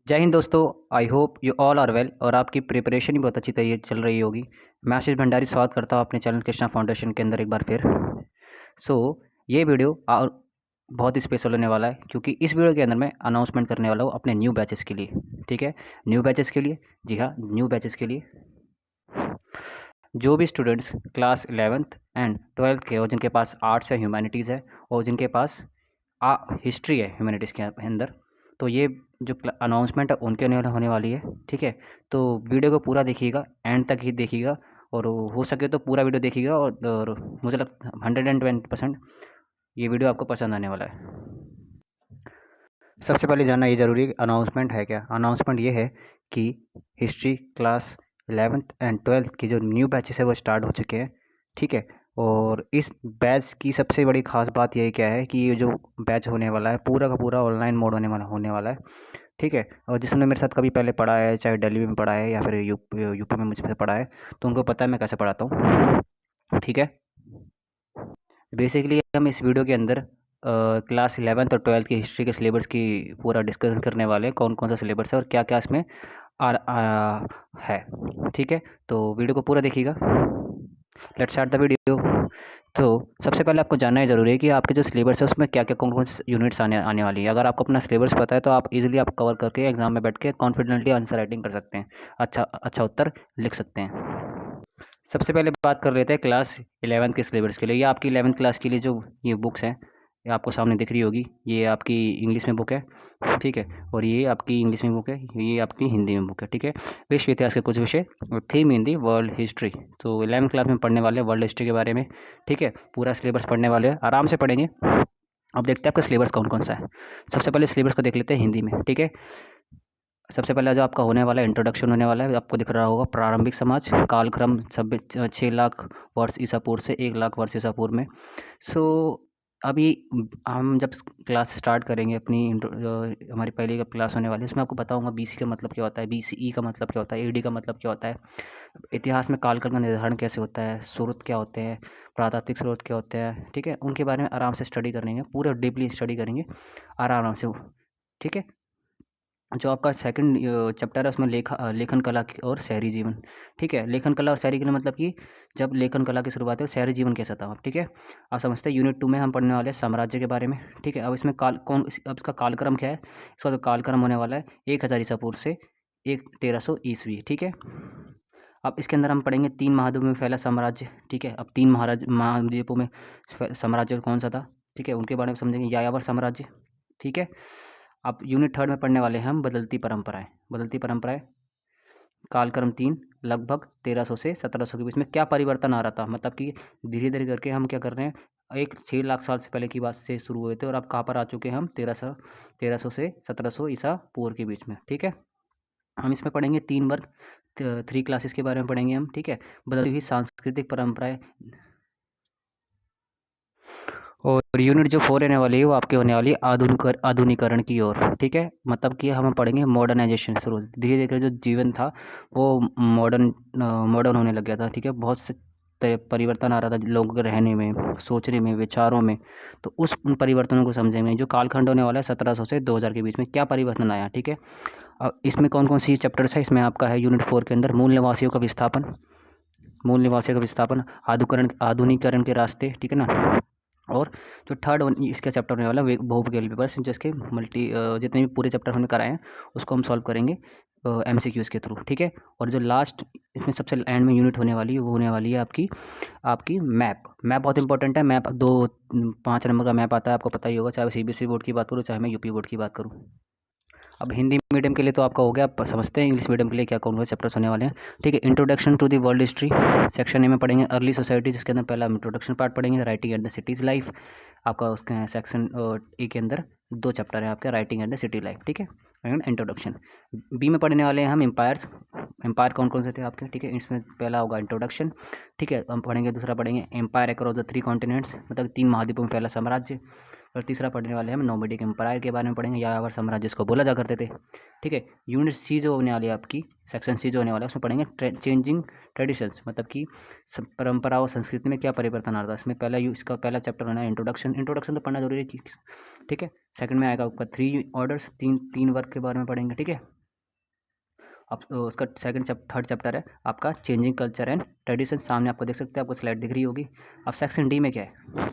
जय हिंद दोस्तों। I hope you all are well और आपकी प्रिपरेशन भी बहुत अच्छी तरीके चल रही होगी। मैं आशीष भंडारी स्वागत करता हूँ अपने चैनल कृष्णा फाउंडेशन के अंदर एक बार फिर। सो ये वीडियो और बहुत ही स्पेशल होने वाला है क्योंकि इस वीडियो के अंदर मैं अनाउंसमेंट करने वाला हूँ अपने न्यू बैचेस के लिए। ठीक है, न्यू बैचेस के लिए, जी हाँ, न्यू बैचेस के लिए जो भी students class 11th and 12th के और जिनके पास आर्ट्स या ह्यूमैनिटीज़ है और जिनके पास हिस्ट्री है ह्यूमैनिटीज़ के अंदर, तो ये जो अनाउंसमेंट है उनके होने वाली है। ठीक है, तो वीडियो को पूरा देखिएगा, एंड तक ही देखिएगा और हो सके तो पूरा वीडियो देखिएगा और मुझे लगता 120% ये वीडियो आपको पसंद आने वाला है। सबसे पहले जानना ये ज़रूरी है कि अनाउंसमेंट है क्या। अनाउंसमेंट ये है कि history class 11th and 12th की जो न्यू बैचेस है वो स्टार्ट हो चुके हैं। ठीक है, और इस बैच की सबसे बड़ी खास बात ये क्या है कि ये जो बैच होने वाला है पूरा का पूरा ऑनलाइन मोड होने वाला है। ठीक है, और जिसने मेरे साथ कभी पहले पढ़ा है, चाहे दिल्ली में पढ़ा है या फिर यूपी में मुझसे पढ़ा है, तो उनको पता है मैं कैसे पढ़ाता हूँ। ठीक है, बेसिकली हम इस वीडियो के अंदर क्लास 11th और 12th की हिस्ट्री के सिलेबस की पूरा डिस्कशन करने वाले हैं, कौन कौन सा सिलेबस है और क्या क्या इसमें है। ठीक है, तो वीडियो को पूरा देखिएगा। Let's start the video. तो सबसे पहले आपको जानना ही ज़रूरी है कि आपके जो सिलेबस है उसमें क्या क्या कौन कौन सी यूनिट्स आने आने वाली है। अगर आपको अपना सिलेबस पता है तो आप इजीली आप कवर करके एग्जाम में बैठ के कॉन्फिडेंटली आंसर राइटिंग कर सकते हैं, अच्छा अच्छा उत्तर लिख सकते हैं। सबसे पहले बात कर लेते हैं क्लास 11th के सिलेबस के लिए। ये आपकी 11th क्लास के लिए जो ये बुक्स हैं, ये आपको सामने दिख रही होगी। ये आपकी इंग्लिश में बुक है, ठीक है, और ये आपकी इंग्लिश में बुक है, ये आपकी हिंदी में बुक है। ठीक है, विश्व इतिहास के कुछ विषय और थीम हिंदी वर्ल्ड हिस्ट्री। तो 11th क्लास में पढ़ने वाले वर्ल्ड हिस्ट्री के बारे में। ठीक है, पूरा सिलेबस पढ़ने वाले हैं, आराम से पढ़ेंगे। अब देखते हैं आपका सिलेबस कौन कौन सा है। सबसे पहले सिलेबस को देख लेते हैं हिंदी में। ठीक है, सबसे पहले जो आपका होने वाला है इंट्रोडक्शन होने वाला है, आपको दिख रहा होगा प्रारंभिक समाज कालक्रम 6 लाख वर्ष ईसा पूर्व से 1 लाख वर्ष ईसा पूर्व में। सो अभी हम जब क्लास स्टार्ट करेंगे अपनी हमारी पहली जब क्लास होने वाली है उसमें आपको बताऊंगा बीसी का मतलब क्या होता है, बीसीई का मतलब क्या होता है, एडी का मतलब क्या होता है, इतिहास में कालक्रम का निर्धारण कैसे होता है, स्रोत क्या होते हैं, प्रातात्विक स्रोत क्या होते हैं। ठीक है, उनके बारे में आराम से स्टडी करेंगे, पूरे डीपली स्टडी करेंगे आराम आराम से। ठीक है, जो आपका सेकंड चैप्टर है उसमें लेखन कला और शहरी जीवन। ठीक है, लेखन कला और शहरी जीवन मतलब कि जब लेखन कला की शुरुआत है और शहरी जीवन कैसा था। ठीक है, आप समझते हैं। यूनिट 2 में हम पढ़ने वाले हैं साम्राज्य के बारे में। ठीक है, अब इसमें अब इसका कालक्रम क्या है। इसका जो कालक्रम होने वाला है 1000 ईसा पूर्व से 1300 ईस्वी। ठीक है, अब इसके अंदर हम पढ़ेंगे 3 महाद्वीपों में फैला साम्राज्य। ठीक है, अब 3 महाराज महाद्वीपों में साम्राज्य कौन सा था। ठीक है, उनके बारे में समझेंगे। यायावर साम्राज्य। ठीक है, अब यूनिट 3 में पढ़ने वाले हैं हम बदलती परंपराएं। बदलती परंपराएं कालक्रम 3 लगभग 1300 से 1700 के बीच में क्या परिवर्तन आ रहा था, मतलब कि धीरे धीरे करके हम क्या कर रहे हैं, एक 6 लाख साल से पहले की बात से शुरू हुए थे और अब कहाँ पर आ चुके हैं हम 1300 से 1700 ईसा पूर्व के बीच में। ठीक है, हम इसमें पढ़ेंगे 3 वर्ग 3 क्लासेस के बारे में पढ़ेंगे हम। ठीक है, बदलती हुई सांस्कृतिक परंपराएं। और यूनिट जो 4 रहने वाली है वो आपकी होने वाली है आधुनिकरण की ओर। ठीक है, मतलब कि हम पढ़ेंगे मॉडर्नाइजेशन। शुरू धीरे धीरे जो जीवन था वो मॉडर्न होने लग गया था। ठीक है, बहुत से परिवर्तन आ रहा था लोगों के रहने में, सोचने में, विचारों में। तो उस उन परिवर्तनों को समझेंगे। जो कालखंड होने वाला है 1700 से 2000 के बीच में क्या परिवर्तन आया। ठीक है, अब इसमें कौन कौन सी चैप्टर्स है, इसमें आपका है यूनिट 4 के अंदर मूल निवासियों का विस्थापन। मूल निवासियों का विस्थापन, आधुनिकरण के रास्ते। ठीक है ना, और जो थर्ड इसका चैप्टर होने वाला है बहुविकल्पी प्रश्न, जिसके जितने भी पूरे चैप्टर हमने कराए हैं उसको हम सॉल्व करेंगे एमसीक्यूज़ के थ्रू। ठीक है, और जो लास्ट इसमें सबसे एंड में यूनिट होने वाली है वो होने वाली है आपकी आपकी मैप। मैप बहुत इंपॉर्टेंट है। मैप 5 नंबर का मैप आता है, आपको पता ही होगा, चाहे सीबीएसई बोर्ड की बात करूँ चाहे मैं यूपी बोर्ड की बात करूँ। अब हिंदी मीडियम के लिए तो आपका हो गया, आप समझते हैं इंग्लिश मीडियम के लिए क्या कौन से चैप्टर्स होने वाले हैं। ठीक है, introduction to the world history section A में पढ़ेंगे अर्ली सोसाइटी, जिसके अंदर पहला इंट्रोडक्शन पार्ट पढ़ेंगे, writing and the cities life. आपका उसके सेक्शन ए के अंदर 2 चैप्टर है आपके, writing and the city life. ठीक है, एंड इंट्रोडक्शन। बी में पढ़ने वाले हैं हम एम्पायर्स। एम्पायर कौन कौन से थे आपके। ठीक है, इसमें पहला होगा इंट्रोडक्शन। ठीक है, हम पढ़ेंगे, दूसरा पढ़ेंगे एम्पायर अक्रॉस द 3 कॉन्टिनेंट्स, मतलब 3 महाद्वीपों में फैला साम्राज्य। और तीसरा पढ़ने वाले हम नोमीडिक एम्पायर के बारे में पढ़ेंगे, यायावर साम्राज्य जिसको बोला जा करते थे। ठीक है, यूनिट सी जो होने वाली है आपकी, सेक्शन सी जो होने वाला है उसमें पढ़ेंगे चेंजिंग ट्रेडिशंस, मतलब कि परंपरा और संस्कृति में क्या परिवर्तन आ रहा था। इसमें इसका पहला चैप्टर होना है इंट्रोडक्शन। इंट्रोडक्शन तो पढ़ना जरूरी है। ठीक है, सेकंड में आएगा आपका 3 ऑर्डर्स, तीन वर्ग के बारे में पढ़ेंगे। ठीक है, अब उसका थर्ड चैप्टर है आपका चेंजिंग कल्चर एंड ट्रेडिशन। सामने आपको देख सकते हैं, आपको स्लाइड दिख रही होगी। अब सेक्शन डी में क्या है?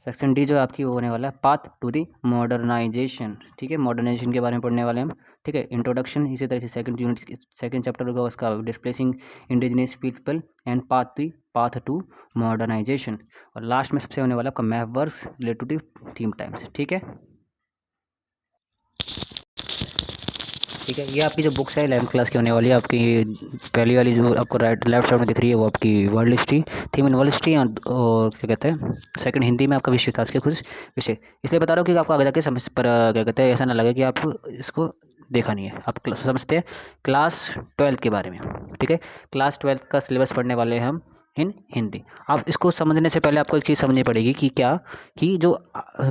सेक्शन डी जो आपकी वो होने वाला है पाथ टू दी मॉडर्नाइजेशन। ठीक है, मॉडर्नाइजेशन के बारे में पढ़ने वाले हैं हम। ठीक है, इंट्रोडक्शन, इसी तरह से सेकंड यूनिट सेकंड चैप्टर होगा उसका displacing indigenous people and path to modernisation. और लास्ट में सबसे होने वाला आपका map works related to theme times. ठीक है, ठीक है, ये आपकी जो बुक्स है 11th क्लास की होने वाली है। आपकी पहली वाली जो आपको लेफ्ट साइड में दिख रही है वो आपकी world history, theme in world history, और क्या कहते हैं सेकंड हिंदी में आपका विश्व इतिहास के कुछ विषय। इसलिए बता रहा हूँ कि आपको आगे जाके समझ पर क्या कहते हैं ऐसा ना लगे कि आप इसको देखा नहीं है। आप समझते हैं क्लास 12th के बारे में। ठीक है, क्लास 12th का सिलेबस पढ़ने वाले हैं हम इन हिंदी। आप इसको समझने से पहले आपको एक चीज़ समझनी पड़ेगी कि क्या कि जो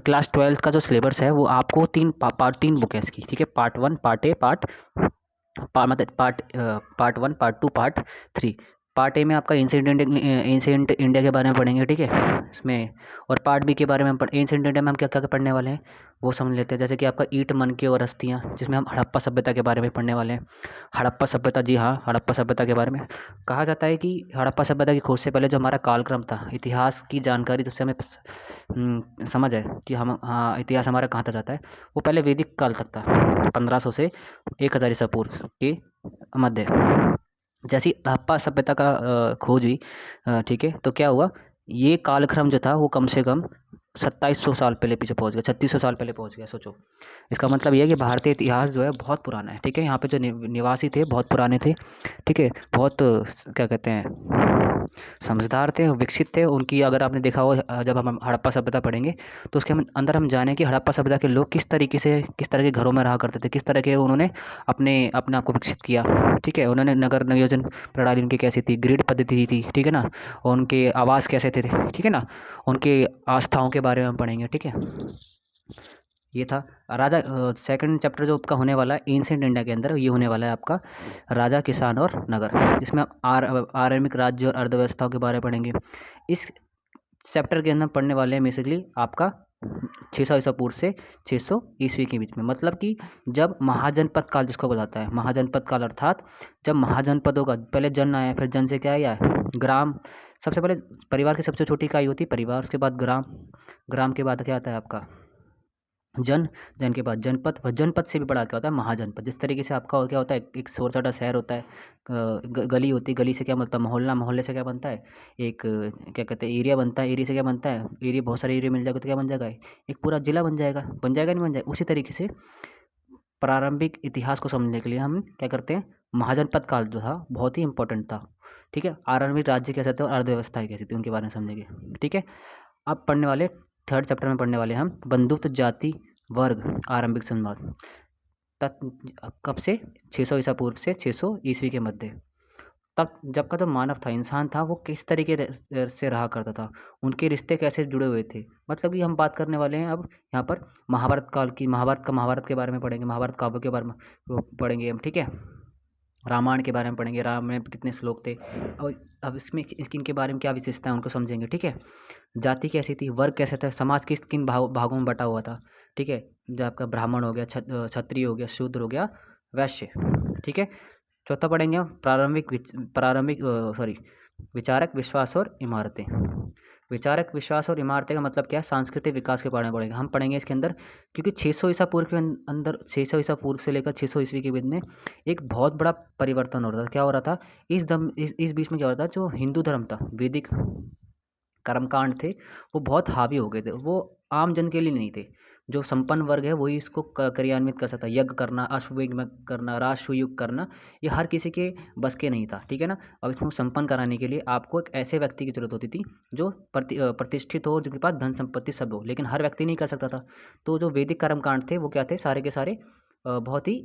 क्लास 12th का जो सिलेबस है वो आपको तीन बुक है इसकी। ठीक है, पार्ट 1, पार्ट ए, मतलब part 1, part 2, part 3। Part A में आपका एंशिएंट इंडिया के बारे में पढ़ेंगे। ठीक है इसमें, और पार्ट बी के बारे में हम एंशिएंट इंडिया में हम क्या क्या पढ़ने वाले हैं वो समझ लेते हैं। जैसे कि आपका ईंट, मनके और अस्थियाँ, जिसमें हम हड़प्पा सभ्यता के बारे में पढ़ने वाले हैं। हड़प्पा सभ्यता, जी हाँ, हड़प्पा सभ्यता के बारे में कहा जाता है कि हड़प्पा सभ्यता की खोज से पहले जो हमारा कालक्रम था, इतिहास की जानकारी जब से हमें समझ है कि हम हाँ इतिहास हमारा कहाँ तक जाता है, वो पहले वैदिक काल तक था, 1500 से 1000 ईसा पूर्व के मध्य। जैसी हड़प्पा सभ्यता का खोज हुई, ठीक है, तो क्या हुआ, ये कालक्रम जो था वो कम से कम 2700 साल पहले पीछे पहुंच गया, 3600 साल पहले पहुंच गया। सोचो, इसका मतलब ये है कि भारतीय इतिहास जो है बहुत पुराना है। ठीक है, यहाँ पे जो निवासी थे बहुत पुराने थे। ठीक है, बहुत क्या कहते हैं समझदार थे, विकसित थे। उनकी अगर आपने देखा हो जब हम हड़प्पा सभ्यता पढ़ेंगे तो उसके अंदर हम जाने कि हड़प्पा सभ्यता के लोग किस तरीके से, किस तरह के घरों में रहा करते थे, किस तरह के उन्होंने अपने आप को विकसित किया। ठीक है, उन्होंने नगर नियोजन प्रणाली उनकी कैसी थी, ग्रिड पद्धति थी। ठीक है ना, और उनके आवास कैसे थे। ठीक है ना, उनके आस्थाओं के बारे में हम पढ़ेंगे। ठीक है, ये था राजा। सेकंड चैप्टर जो आपका होने वाला है एंशिएंट इंडिया के अंदर, ये होने वाला है आपका राजा, किसान और नगर। इसमें आर्यमिक राज्य और अर्थव्यवस्थाओं के बारे में पढ़ेंगे। इस चैप्टर के अंदर पढ़ने वाले हैं बेसिकली आपका 600 ईसा पूर्व से 600 ईस्वी के बीच में। मतलब कि जब महाजनपद काल जिसको बताता है, महाजनपद काल अर्थात जब महाजनपदों का पहले जन आया, फिर जन से क्या आया, ग्राम। सबसे पहले परिवार की सबसे छोटी इकाई होती है परिवार, उसके बाद ग्राम, ग्राम के बाद क्या आता है आपका जन, जन के बाद जनपद, और जनपद से भी बड़ा क्या होता है महाजनपद। जिस तरीके से आपका क्या होता है, एक छोटा छोटा शहर होता है, गली होती है, गली से क्या बनता है मोहल्ला, मोहल्ले से क्या बनता है एक क्या कहते हैं एरिया बनता है, एरिया से क्या बनता है एरिया, बहुत सारे एरिया मिल जाएगा तो क्या बन जाएगा एक पूरा जिला बन जाएगा, बन जाएगा नहीं बन जाएगा। उसी तरीके से प्रारंभिक इतिहास को समझने के लिए हम क्या करते हैं, महाजनपद काल जो था बहुत ही इंपॉर्टेंट था। ठीक है, आरंभिक राज्य कैसे थे और अर्थव्यवस्थाएं कैसी थी उनके बारे में समझेंगे। ठीक है, अब पढ़ने वाले थर्ड चैप्टर में पढ़ने वाले हम बंधुत्व जाति वर्ग आरंभिक संवाद तक। कब से 600 ईसा पूर्व से 600 ईस्वी के मध्य तक, जब का जो मानव था, इंसान था, वो किस तरीके से रहा करता था, उनके रिश्ते कैसे जुड़े हुए थे। मतलब कि हम बात करने वाले हैं अब यहाँ पर महाभारत काल की, महाभारत के बारे में पढ़ेंगे, महाभारत काव्य के बारे में वो पढ़ेंगे हम। ठीक है, रामायण के बारे में पढ़ेंगे, रामायण में कितने श्लोक थे, और अब इसमें इनके बारे में क्या विशेषता है उनको समझेंगे। ठीक है, जाति कैसी थी, वर्ग कैसे था, समाज किस किन भागों में बटा हुआ था। ठीक है, जो आपका ब्राह्मण हो गया, क्षत्रिय हो गया, शूद्र हो गया, वैश्य। ठीक है, चौथा पढ़ेंगे हम प्रारंभिक सॉरी विचारक विश्वास और इमारतें। विचारक विश्वास और इमारतें का मतलब क्या है, सांस्कृतिक विकास के बारे में पढ़ेंगे हम, पढ़ेंगे इसके अंदर। क्योंकि 600 ईसा पूर्व के अंदर, 600 ईसा पूर्व से लेकर 600 ईस्वी के बीच में एक बहुत बड़ा परिवर्तन हो रहा था। क्या हो रहा था इस बीच में, क्या हो रहा था, जो हिंदू धर्म था, वैदिक कर्मकांड थे, वो बहुत हावी हो गए थे, वो आम जन के लिए नहीं थे। जो संपन्न वर्ग है वही इसको क्रियान्वित कर सकता है। यज्ञ करना, अश्वमेध करना, राजसूयुग करना, ये हर किसी के बस के नहीं था। ठीक है ना, अब इसको संपन्न कराने के लिए आपको एक ऐसे व्यक्ति की जरूरत होती थी जो प्रतिष्ठित हो, जिनके पास धन संपत्ति सब हो, लेकिन हर व्यक्ति नहीं कर सकता था। तो जो वैदिक कर्मकांड थे वो क्या थे, सारे के सारे बहुत ही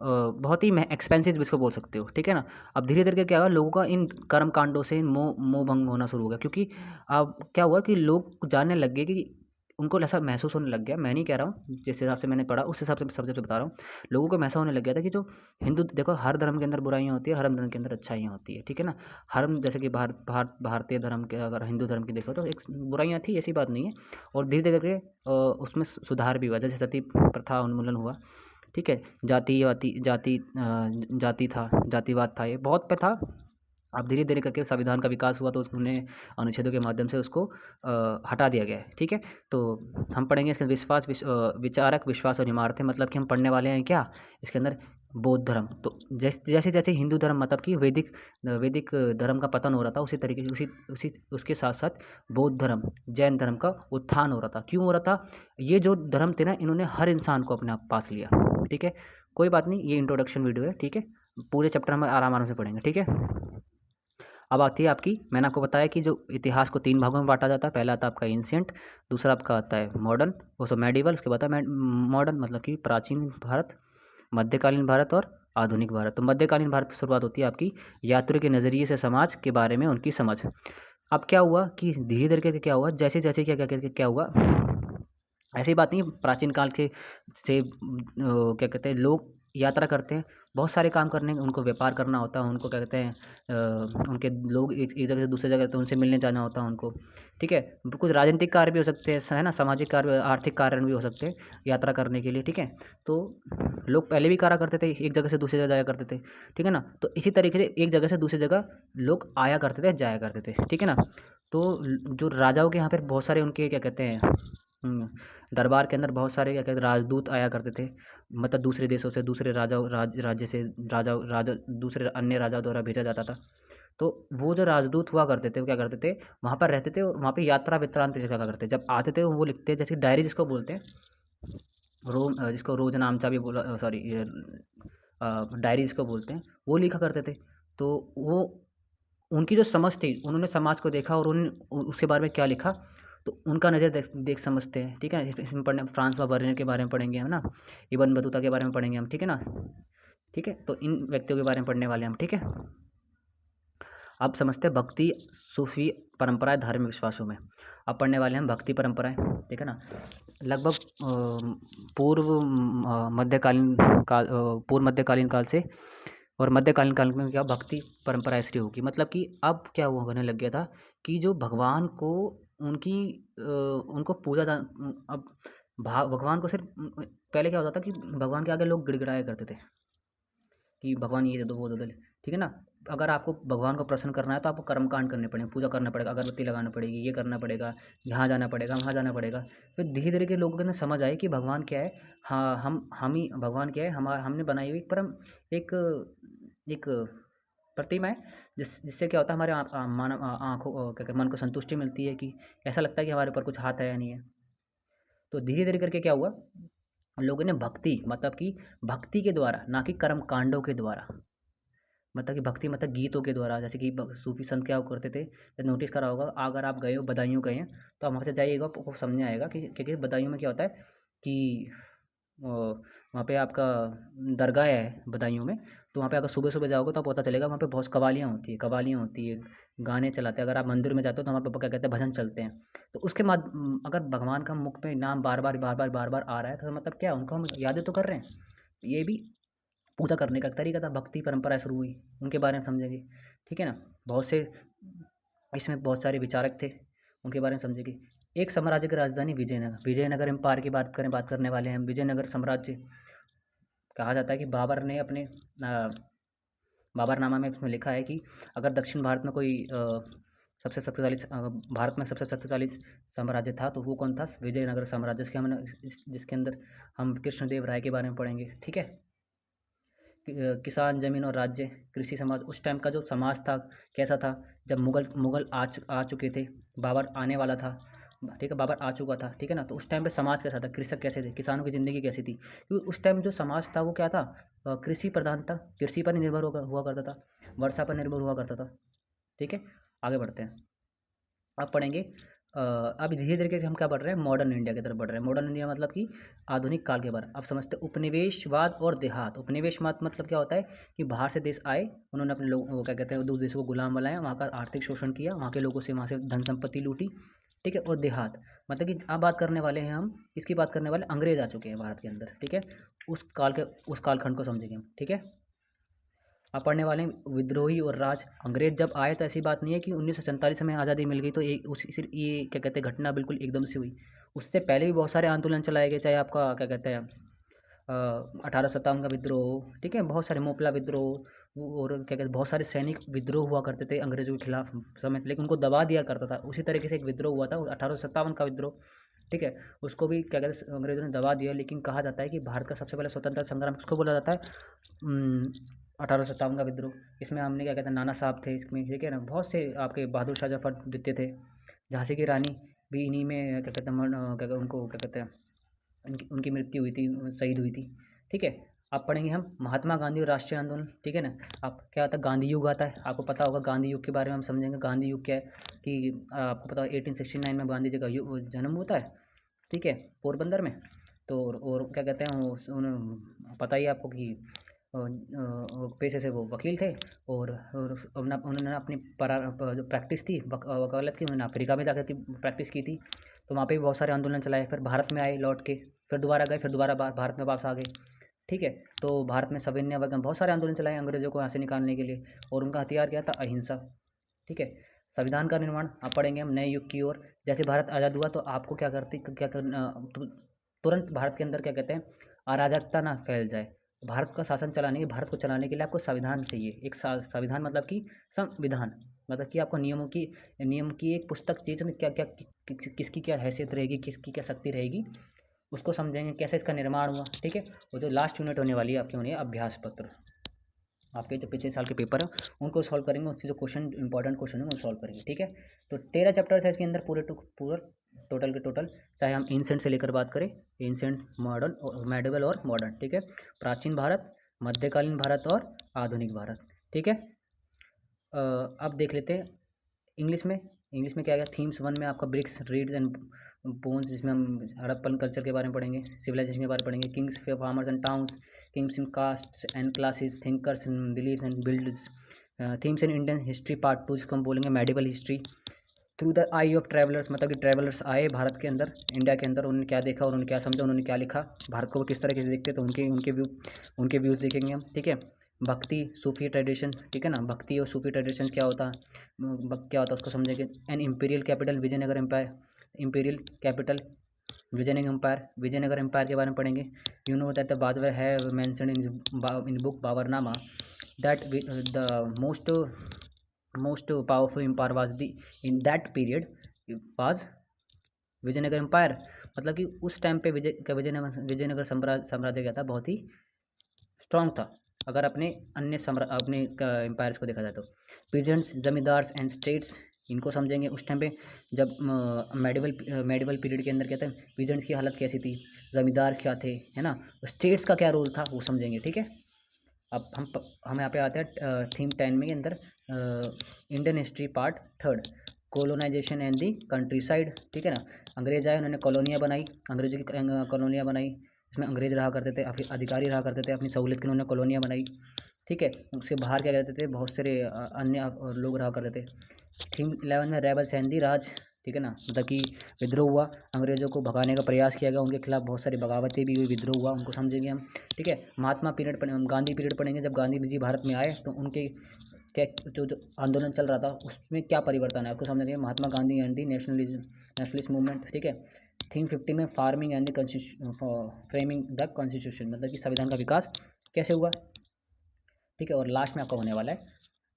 बहुत ही एक्सपेंसिव जिसको बोल सकते हो। ठीक है ना, अब धीरे धीरे क्या हुआ, लोगों का इन कर्म कांडों से मोह मोह भंग होना शुरू हो गया। क्योंकि अब क्या हुआ कि लोग जानने लग गए कि उनको ऐसा महसूस होने लग गया, मैं नहीं कह रहा हूँ, जिस हिसाब से मैंने पढ़ा उस हिसाब से सबसे बता रहा हूँ, लोगों को महसूस होने लग गया था कि जो हिंदू, देखो हर धर्म के अंदर बुराइयाँ होती है, हर धर्म के अंदर अच्छाइयाँ होती है। ठीक है ना, हर जैसे कि भारतीय धर्म के, अगर हिंदू धर्म की देखो तो एक बुराइयाँ थी, ऐसी बात नहीं है, और धीरे धीरे करके उसमें सुधार भी हुआ, जैसे सती प्रथा उन्मूलन हुआ। ठीक है। जातिवाद था, ये बहुत पे था। अब धीरे-धीरे करके संविधान का विकास हुआ तो उन्हें अनुच्छेदों के माध्यम से उसको हटा दिया गया है, ठीक है। तो हम पढ़ेंगे इसके विचारक, विश्वास और इमारतें, मतलब कि हम पढ़ने वाले हैं क्या इसके अंदर, बौद्ध धर्म। तो जैसे-जैसे हिंदू धर्म, मतलब कि वैदिक धर्म का पतन हो रहा था, उसी तरीके से उसी उसके साथ-साथ बौद्ध धर्म, जैन धर्म का उत्थान हो रहा था। क्यों हो रहा था? ये जो धर्म थे ना, इन्होंने हर इंसान को अपने आप पास लिया, ठीक है। कोई बात नहीं, ये इंट्रोडक्शन वीडियो है, ठीक है। पूरे चैप्टर हम आराम-आराम से पढ़ेंगे, ठीक है। अब आती है आपकी, मैंने आपको बताया कि जो इतिहास को 3 भागों में बाँटा जाता है। पहला आता है आपका एंशिएंट, दूसरा आपका आता है मॉडर्न, वो सो मेडिवल, उसके बाद आता है मॉडर्न, मतलब कि प्राचीन भारत, मध्यकालीन भारत और आधुनिक भारत। तो मध्यकालीन भारत की शुरुआत होती है आपकी यात्रियों के नज़रिए से समाज के बारे में उनकी समझ। अब क्या हुआ कि धीरे-धीरे करके क्या हुआ, जैसे-जैसे क्या हुआ, ऐसी बात नहीं है, प्राचीन काल के से क्या कहते हैं, लोग यात्रा करते हैं, बहुत सारे काम करने, उनको व्यापार करना होता है, उनको क्या कहते हैं, उनके लोग एक जगह से दूसरी जगह रहते हैं, उनसे मिलने जाना होता है उनको, ठीक है। कुछ राजनीतिक कार्य भी हो सकते हैं, है ना, सामाजिक कार्य, आर्थिक कारण भी हो सकते हैं यात्रा करने के लिए, ठीक है। तो लोग पहले भी करा करते थे, एक जगह से दूसरी जगह जाया करते थे, ठीक है ना। तो इसी तरीके से एक जगह से दूसरी जगह लोग आया करते थे, जाया करते थे, ठीक है ना। तो जो राजाओं के यहाँ पर बहुत सारे उनके क्या कहते हैं, दरबार के अंदर बहुत सारे क्या कहते हैं, राजदूत आया करते थे, मतलब दूसरे देशों से, दूसरे राज्य से राजा दूसरे अन्य राजाओं द्वारा भेजा जाता था। तो वो जो राजदूत हुआ करते थे, वो क्या करते थे, वहाँ पर रहते थे और वहाँ पे यात्रा वृत्तांत लिखा करते थे। जब आते थे वो लिखते, जैसे डायरी जिसको बोलते हैं, जिसको रोज़नामचा भी बोला, सॉरी, डायरी जिसको बोलते हैं, वो लिखा करते थे। तो वो उनकी जो समझ थी, उन्होंने समाज को देखा और उसके बारे में क्या लिखा, तो उनका नज़र देख देख समझते हैं, ठीक है। इसमें पढ़ने फ्रांसवा बर्नियर के बारे में पढ़ेंगे हम ना, इब्न बतूता के बारे में पढ़ेंगे हम, ठीक है ना, ठीक है। तो इन व्यक्तियों के बारे में पढ़ने वाले हम, ठीक है। अब समझते हैं भक्ति, सूफी परंपराएं, धार्मिक विश्वासों में। अब पढ़ने वाले हम भक्ति परंपराएं, ठीक है ना। लगभग पूर्व मध्यकालीन काल से और मध्यकालीन काल में क्या भक्ति परंपरा शुरू होगी, मतलब कि अब क्या हुआ, होने लग गया था कि जो भगवान को उनकी उनको अब भगवान को सिर्फ पहले क्या होता था कि भगवान के आगे लोग गिड़गिड़ाया करते थे कि भगवान ये दे दो, वो दे दो, ठीक है ना। अगर आपको भगवान को प्रसन्न करना है तो आपको कर्मकांड करने पड़ेंगे, पूजा करना पड़ेगा, अगरबत्ती लगाना पड़ेगी, ये करना पड़ेगा, यहाँ जाना पड़ेगा, वहाँ जाना पड़ेगा। फिर धीरे धीरे के लोगों को ना समझ आए कि भगवान क्या है। हाँ, हम ही भगवान क्या है, हमने बनाई हुई एक एक प्रतिमा है, जिससे क्या होता है, हमारे मानव आँखों, क्या कहते हैं, मन को संतुष्टि मिलती है, कि ऐसा लगता है कि हमारे ऊपर कुछ हाथ है या नहीं है। तो धीरे धीरे करके क्या हुआ, लोगों ने भक्ति, मतलब कि भक्ति के द्वारा, ना कि कर्म कांडों के द्वारा, मतलब कि भक्ति मतलब गीतों के द्वारा, जैसे कि सूफी संत क्या करते थे, नोटिस करा होगा, अगर आप गए हो बदायूं गए हैं तो आप वहाँ से जाइएगा, आपको समझ में आएगा कि क्योंकि बदायूं में क्या होता है कि वहाँ पे आपका दरगाह है बदायूं में। तो वहाँ पे अगर सुबह सुबह जाओगे तो आपको पता चलेगा, वहाँ पे बहुत कवालियाँ होती है, गाने चलाते हैं। अगर आप मंदिर में जाते हो तो वहाँ पे क्या कहते हैं, भजन चलते हैं। तो उसके बाद अगर भगवान का मुख पे नाम बार बार आ रहा है, तो मतलब क्या, उनको हम यादें तो कर रहे हैं। ये भी पूजा करने का तरीका था, भक्ति परंपरा शुरू हुई, उनके बारे में समझेंगे, ठीक है ना। बहुत से इसमें बहुत सारे विचारक थे, उनके बारे में समझेंगे। एक साम्राज्य की राजधानी विजयनगर एम्पायर की बात करने वाले हैं। विजयनगर साम्राज्य कहा जाता है कि बाबरनामा में इसमें लिखा है कि अगर दक्षिण भारत में कोई सबसे शक्तिशाली भारत में सबसे शक्तिशाली साम्राज्य था तो वो कौन था, विजयनगर साम्राज्य, जिसके अंदर हम कृष्णदेव राय के बारे में पढ़ेंगे, ठीक है। किसान, जमीन और राज्य, कृषि समाज, उस टाइम का जो समाज था कैसा था, जब मुगल आ चुके थे, बाबर आने वाला था, ठीक है, बाबर आ चुका था, ठीक है ना। तो उस टाइम पे समाज कैसा था, कृषक कैसे थे, किसानों की ज़िंदगी कैसी थी, क्योंकि उस टाइम जो समाज था वो क्या था, कृषि प्रधान था, कृषि पर निर्भर हुआ करता था, वर्षा पर निर्भर हुआ करता था, ठीक है। आगे बढ़ते हैं, अब पढ़ेंगे अब धीरे धीरे करके हम क्या बढ़ रहे हैं, मॉडर्न इंडिया की तरफ बढ़ रहे हैं। मॉडर्न इंडिया मतलब कि आधुनिक काल के बारे। अब समझते हैं उपनिवेशवाद और देहात। उपनिवेशवाद मतलब क्या होता है कि बाहर से देश आए, उन्होंने अपने लोग वो क्या कहते हैं, दूसरे देशों को गुलाम बनाया, वहाँ का आर्थिक शोषण किया, वहाँ के लोगों से वहाँ से धन संपत्ति लूटी, ठीक है। और देहात मतलब कि अब बात करने वाले हैं हम, इसकी बात करने वाले अंग्रेज आ चुके हैं भारत के अंदर, ठीक है। उस कालखंड को समझेंगे हम, ठीक है। आप पढ़ने वाले हैं विद्रोही और राज। अंग्रेज जब आए तो ऐसी बात नहीं है कि 1947 में आज़ादी मिल गई तो एक उसी सिर्फ ये क्या कहते हैं घटना बिल्कुल एकदम से हुई। उससे पहले भी बहुत सारे आंदोलन चलाए गए, चाहे आपका क्या कहते हैं 1857 का विद्रोह, ठीक है, बहुत सारे मोपला विद्रोह और क्या कहते हैं, बहुत सारे सैनिक विद्रोह हुआ करते थे अंग्रेजों के खिलाफ समय, लेकिन उनको दबा दिया करता था। उसी तरीके से एक विद्रोह हुआ था 1857 का विद्रोह, ठीक है, उसको भी क्या कहते हैं अंग्रेजों ने दबा दिया। लेकिन कहा जाता है कि भारत का सबसे पहले स्वतंत्रता संग्राम किसको बोला जाता है? 1857 का विद्रोह। इसमें हमने क्या कहते हैं नाना साहब थे इसमें, ठीक है ना, बहुत से आपके बहादुर शाह जफर द्वितीय थे, झांसी की रानी भी इन्हीं में क्या कहते हैं क्या कहते हैं उनको क्या कहते हैं उनकी उनकी मृत्यु हुई थी, शहीद हुई थी, ठीक है। अब पढ़ेंगे हम महात्मा गांधी और राष्ट्रीय आंदोलन, ठीक है ना। अब क्या आता है गांधी युग आता है, आपको पता होगा गांधी युग के बारे में हम समझेंगे। गांधी युग क्या है कि आपको पता है 1869 में गांधी जी का जन्म होता है, ठीक है, पोरबंदर में। तो और क्या कहते हैं पता ही है आपको कि पेशे से वो वकील थे और उन्होंने अपनी जो प्रैक्टिस थी वकालत की, उन्होंने अफ्रीका में जाकर की प्रैक्टिस की थी। तो वहाँ पे भी बहुत सारे आंदोलन चलाए, फिर भारत में आए लौट के, फिर दोबारा गए, फिर दोबारा भारत में वापस आ गए, ठीक है। तो भारत में सविनय वगैरह बहुत सारे आंदोलन चलाए अंग्रेजों को यहाँ से निकालने के लिए, और उनका हथियार क्या था? अहिंसा, ठीक है। संविधान का निर्माण अब पढ़ेंगे हम नए युग की ओर। जैसे भारत आज़ाद हुआ तो आपको क्या करना तुरंत भारत के अंदर क्या कहते हैं अराजकता ना फैल जाए। भारत का शासन चलाने के भारत को चलाने के लिए आपको संविधान चाहिए। एक संविधान मतलब कि संविधान मतलब कि आपको नियम की एक पुस्तक चाहिए जिसमें क्या क्या किसकी क्या हैसियत रहेगी, किसकी क्या शक्ति रहेगी, उसको समझेंगे कैसे इसका निर्माण हुआ, ठीक है। और जो लास्ट यूनिट होने वाली है आपकी होनी है अभ्यास पत्र। आपके जो पिछले साल के पेपर है उनको सॉल्व करेंगे, उसके जो क्वेश्चन इंपॉर्टेंट क्वेश्चन है वो सॉल्व करेंगे, ठीक है। तो 13 चैप्टर्स है इसके अंदर पूरा टोटल के टोटल, चाहे हम एंसेंट से लेकर बात करें, एंसेंट, मॉडर्न और मेडिवल और मॉडर्न, ठीक है। प्राचीन भारत, मध्यकालीन भारत और आधुनिक भारत, ठीक है। अब देख लेते हैं इंग्लिश में क्या है। थीम्स 1 में आपका ब्रिक्स, रीड्स एंड बोन्स, जिसमें हम हड़प्पन कल्चर के बारे में पढ़ेंगे, सिविलाइजेशन के बारे में पढ़ेंगे, kings, farmers and towns, kings in caste and classes, thinkers in beliefs and builds. Themes in Indian history part 2, जिसको हम बोलेंगे medieval history. Through the eye of travellers, मतलब कि ट्रैवलर्स आए भारत के अंदर, इंडिया के अंदर, उन्होंने क्या देखा, उन्होंने क्या समझा, उन्होंने क्या लिखा, भारत को वो किस तरह से देखते, तो उनके व्यूज़ देखेंगे हम, ठीक है। भक्ति, सूफी ट्रेडिशन, ठीक है ना, भक्ति और सूफी ट्रेडिशन क्या होता है उसको समझेंगे। An imperial capital, Vijayanagar empire, imperial capital Vijayanagar empire के बारे में पढ़ेंगे। यू नो दैट द बाजवा have mentioned in book Baburnama that the most powerful empire was the in that period was Vijayanagar empire. मतलब कि उस टाइम पे विजयनगर साम्राज्य क्या था, बहुत ही स्ट्रांग था अगर अपने अपने एम्पायर्स को देखा जाए तो। पीजेंट्स, जमींदार्स एंड स्टेट्स, इनको समझेंगे। उस टाइम पे जब मेडिवल पीरियड के अंदर क्या था, पीजेंट्स की हालत कैसी थी, जमींदार्स क्या थे, है ना, स्टेट्स का क्या रोल था वो समझेंगे, ठीक है। अब हम यहाँ पे आते हैं थीम 10 में के अंदर, Indian history part 3, colonisation and the countryside, ठीक है ना। अंग्रेज आए, उन्होंने कॉलोनियाँ बनाई, अंग्रेजों की कॉलोनियाँ बनाई, इसमें अंग्रेज रहा करते थे, अधिकारी रहा करते थे, अपनी सहूलियत के लिए उन्होंने कॉलोनियाँ बनाई, ठीक है। उसके बाहर क्या कहते थे, बहुत सारे अन्य लोग रहा करते थे। थीम 11 में रेबल्स एंड दी राज, ठीक है ना, मतलब कि विद्रोह हुआ, अंग्रेजों को भगाने का प्रयास किया गया, उनके खिलाफ बहुत सारी बगावतें भी हुई, विद्रोह हुआ, उनको समझेंगे हम, ठीक है। महात्मा पीरियड गांधी पीरियड पढ़ेंगे, जब गांधी जी भारत में आए तो उनके क्या जो आंदोलन चल रहा था उसमें क्या परिवर्तन है आपको समझेंगे। Mahatma Gandhi and the nationalist movement, ठीक है। थीम 50 में farming and the framing the constitution, मतलब कि संविधान का विकास कैसे हुआ, ठीक है। और लास्ट में आपका होने वाला है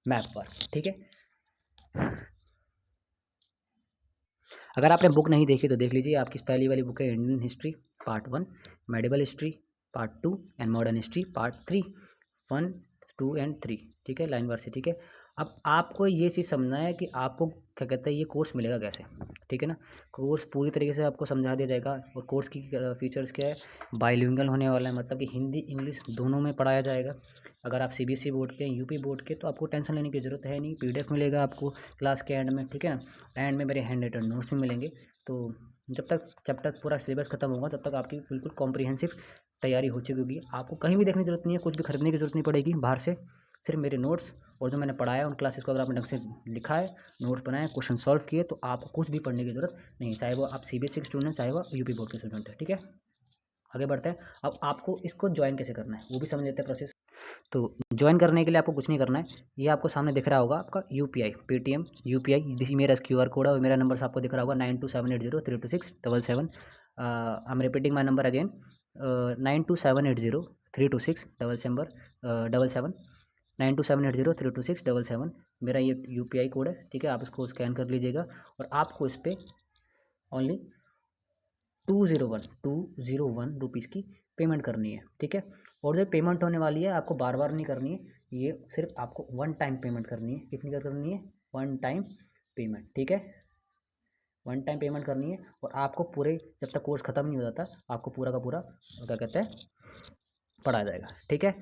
मैप पर, ठीक है। अगर आपने बुक नहीं देखी तो देख लीजिए, आपकी पहली वाली बुक है Indian history part 1, medieval history part 2 and modern history part 3, 1, 2 and 3, ठीक है, लाइन वार से, ठीक है। अब आपको ये चीज़ समझना है कि आपको क्या कहते हैं ये कोर्स मिलेगा कैसे, ठीक है ना। कोर्स पूरी तरीके से आपको समझा दिया जाएगा, और कोर्स की फीचर्स क्या है, बाइलिंगुअल होने वाला है, मतलब कि हिंदी इंग्लिश दोनों में पढ़ाया जाएगा। अगर आप सीबीएसई बोर्ड के, यूपी बोर्ड के, तो आपको टेंशन लेने की ज़रूरत है नहीं, पीडीएफ मिलेगा आपको क्लास के एंड में, ठीक है ना। एंड में मेरे हैंड रिटन नोट्स भी मिलेंगे। तो जब तक पूरा सिलेबस खत्म होगा तब तक आपकी बिल्कुल कॉम्प्रिहेंसिव तैयारी हो चुकी होगी। आपको कहीं भी देखने की जरूरत नहीं है, कुछ भी खरीदने की जरूरत नहीं पड़ेगी बाहर से, सिर्फ मेरे नोट्स और जो मैंने पढ़ाया उन क्लासेस को अगर आपने ढंग से लिखा है, नोट्स बनाए, क्वेश्चन सॉल्व किए, तो आपको कुछ भी पढ़ने की जरूरत नहीं, चाहे वो आप सीबीएसई के स्टूडेंट, चाहे वो यूपी बोर्ड के स्टूडेंट है, ठीक है। आगे बढ़ते हैं। अब आपको इसको ज्वाइन कैसे करना है वो भी समझ लेते हैं प्रोसेस। तो ज्वाइन करने के लिए आपको कुछ नहीं करना है, ये आपको सामने दिख रहा होगा आपका यूपीआई, पेटीएम यूपीआई, दिस मेरा क्यूआर कोड है और मेरा नंबर आपको दिख रहा होगा 9278032677। I am repeating my number again, 9278032677 9278032677 मेरा ये UPI कोड है, ठीक है। आप इसको स्कैन कर लीजिएगा और आपको इस पर ओनली 201 रुपीज़ की पेमेंट करनी है, ठीक है। और जो पेमेंट होने वाली है आपको बार बार नहीं करनी है, ये सिर्फ आपको वन टाइम पेमेंट करनी है। कितनी करनी है? वन टाइम पेमेंट, ठीक है। वन टाइम पेमेंट करनी है और आपको पूरे जब तक कोर्स ख़त्म नहीं हो जाता आपको पूरा का पूरा क्या कहते हैं पढ़ाया जाएगा, ठीक है।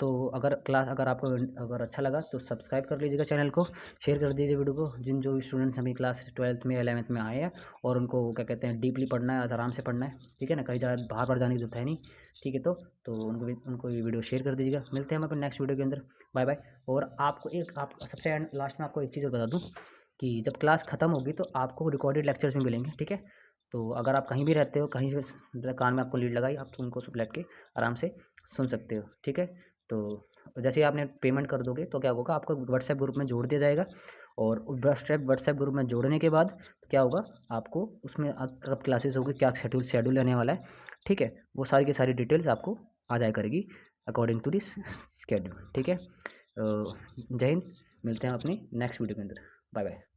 तो अगर आपको अगर अच्छा लगा तो सब्सक्राइब कर लीजिएगा चैनल को, शेयर कर दीजिए वीडियो को। जो स्टूडेंट्स अभी क्लास 12th में 11th में आए हैं और उनको क्या कहते हैं डीपली पढ़ना है, आराम से पढ़ना है, ठीक है ना, कहीं बाहर बाहर जाने की जरूरत है नहीं, ठीक है। तो उनको ये वीडियो शेयर कर दीजिएगा। मिलते हैं हम अपने नेक्स्ट वीडियो के अंदर। Bye bye. और आप सबसे लास्ट में आपको एक चीज़ और बता दूँ कि जब क्लास ख़त्म होगी तो आपको रिकॉर्डेड लेक्चर्स भी मिलेंगे, ठीक है। तो अगर आप कहीं भी रहते हो, कहीं से कान में आपको लीड लगाई, आप उनको सब बैठ के आराम से सुन सकते हो, ठीक है। तो जैसे ही आपने पेमेंट कर दोगे तो क्या होगा, आपको व्हाट्सएप ग्रुप में जोड़ दिया जाएगा और व्हाट्सएप ग्रुप में जोड़ने के बाद क्या होगा, आपको उसमें कब क्लासेस होगी, क्या शेड्यूल रहने वाला है, ठीक है, वो सारी की सारी डिटेल्स आपको आ जाया करेगी अकॉर्डिंग टू दिस शेड्यूल, ठीक है। जय हिंद। मिलते हैं अपनी नेक्स्ट वीडियो के अंदर। Bye bye.